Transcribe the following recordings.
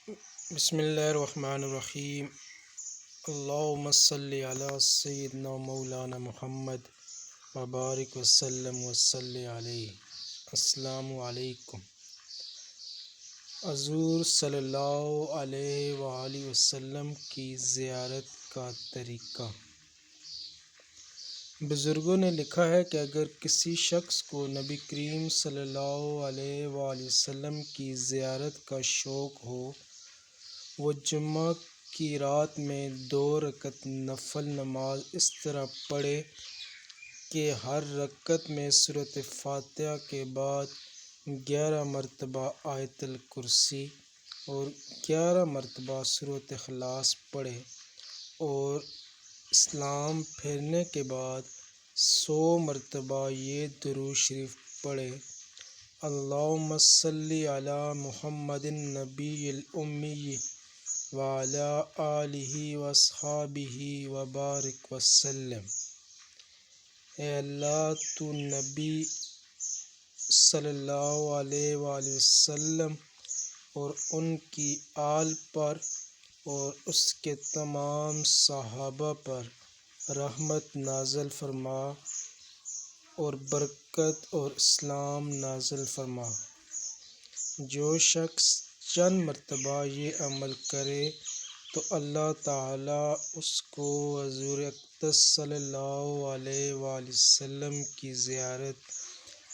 بسم اللہ الرحمن الرحیم۔ اللہم صلی علی سیدنا مولانا محمد وبارک وسلم وصلی علیہ۔ السلام علیکم۔ حضور صلی اللہ علیہ وآلہ وسلم کی زیارت کا طریقہ۔ بزرگوں نے لکھا ہے کہ اگر کسی شخص کو نبی کریم صلی اللہ علیہ وآلہ وسلم کی زیارت کا شوق ہو، وہ جمعہ کی رات میں 2 رکعت نفل نماز اس طرح پڑھے کہ ہر رکعت میں سورۃ فاتحہ کے بعد 11 مرتبہ آیت الکرسی اور 11 مرتبہ سورۃ اخلاص پڑھے، اور سلام پھیرنے کے بعد 100 مرتبہ یہ درود شریف پڑھے: اللہم صلی علی محمد النبی الامی وعلی آلہ واصحابہ وبارک وسلم۔ اے اللہ، تو نبی صلی اللہ علیہ وآلہ وسلم اور ان کی آل پر اور اس کے تمام صحابہ پر رحمت نازل فرما اور برکت اور اسلام نازل فرما۔ جو شخص چند مرتبہ یہ عمل کرے تو اللہ تعالیٰ اس کو حضور اقدس صلی اللہ علیہ وآلہ وسلم کی زیارت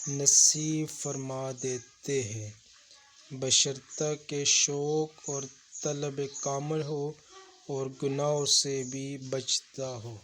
نصیب فرما دیتے ہیں، بشرطہ کہ شوق اور طلب کامل ہو اور گناہوں سے بھی بچتا ہو۔